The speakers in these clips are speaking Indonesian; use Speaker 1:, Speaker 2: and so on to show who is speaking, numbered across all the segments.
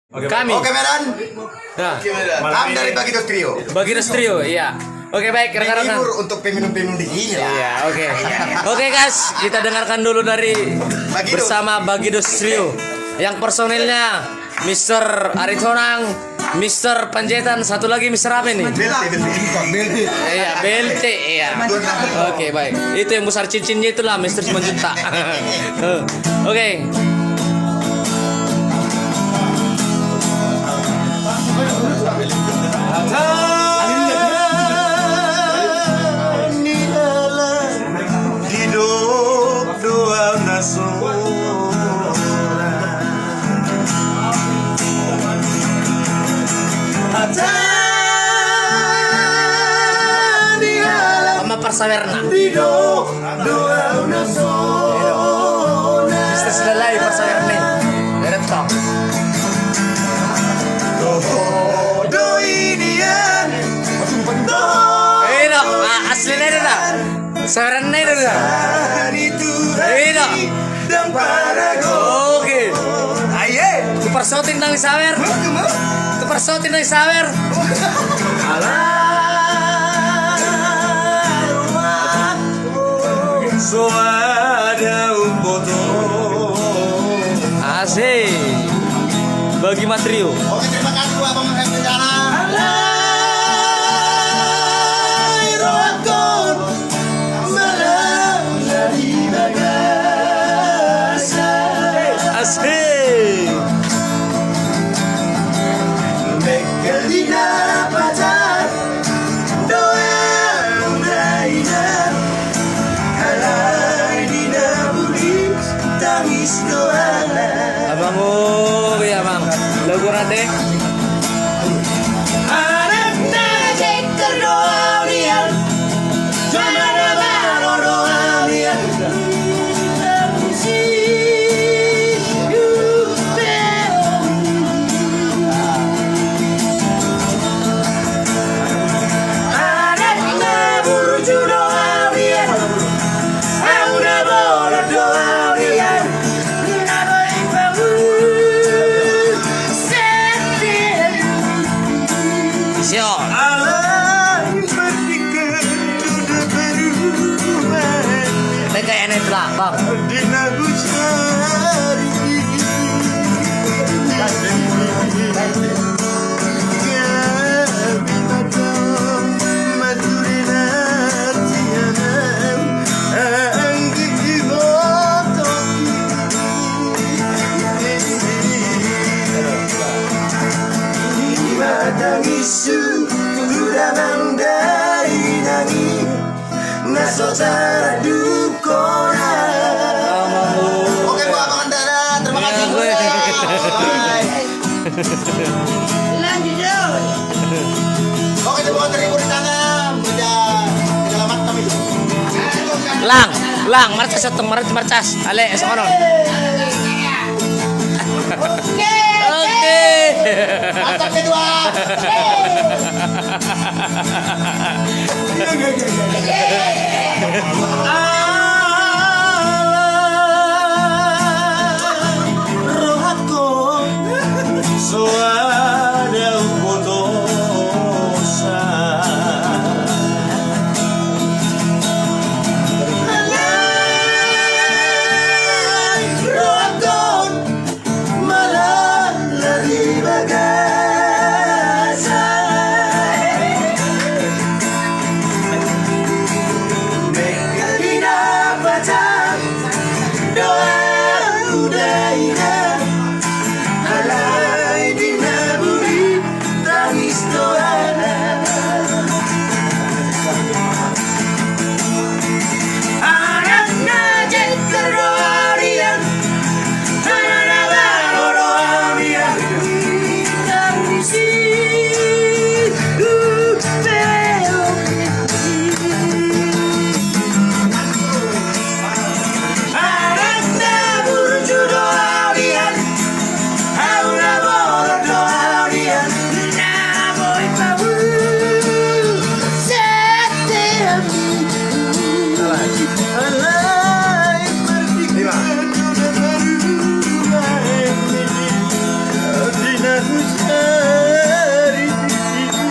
Speaker 1: Kami.
Speaker 2: Oke Medan.
Speaker 1: Nah,
Speaker 2: Kami dari Bagidos Trio.
Speaker 1: Bagidos Trio, iya. Oke baik, rekan-rekan.
Speaker 2: Menghibur untuk peminum-peminum di sini lah.
Speaker 1: Iya, oke. Oke guys, kita dengarkan dulu dari
Speaker 2: Bagidos.
Speaker 1: bersama Bagidos Trio. Yang personilnya Mr. Aritonang, Mr. Panjaitan, satu lagi Mr. apa nih?
Speaker 2: Belte.
Speaker 1: Iya, BLT, iya. Oke, baik. Itu yang besar cincinnya itulah Mr. 9 juta. Oke.
Speaker 2: Hidup dua
Speaker 1: Mama Persawerna. Mr. Selai Persawerna.Eret toh. Aslinya itu dah. Sawerna itu dah. Iya. Oke. Itu persotin nang sawer. Itu persotin nang sawer. Asik. Bagi Matrio.
Speaker 2: Oke, terima kasih Abang Rencana.
Speaker 1: Asik. Abang ya bang. Lagu rade. Siap. Mereka yang ini telah bang.
Speaker 2: Oke Bu Abang Andara, terima kasih. Bye. Oke, terima kasih Ibu Rencana. Selamat kami.
Speaker 1: Lang, marcas atau marcas. Ale, sekono. Oke.
Speaker 2: Mantap kedua.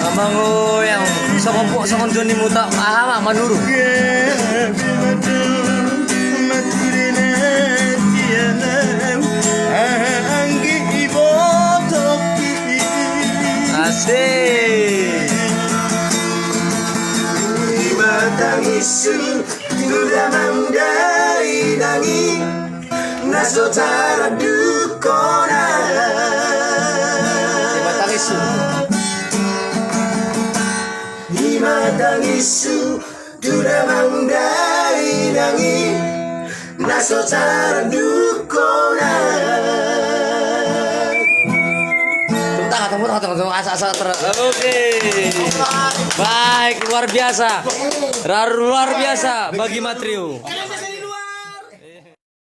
Speaker 1: Amango yang sekompok sekon Joni muta ahama manuru. Asik.
Speaker 2: Isu sudah mendaingi nasotara dukona.
Speaker 1: Isu.
Speaker 2: Isu sudah mendaingi nasotara dukona.
Speaker 1: Tunggu asa-asa Oke. Baik, luar biasa. Luar biasa bagi Matrio.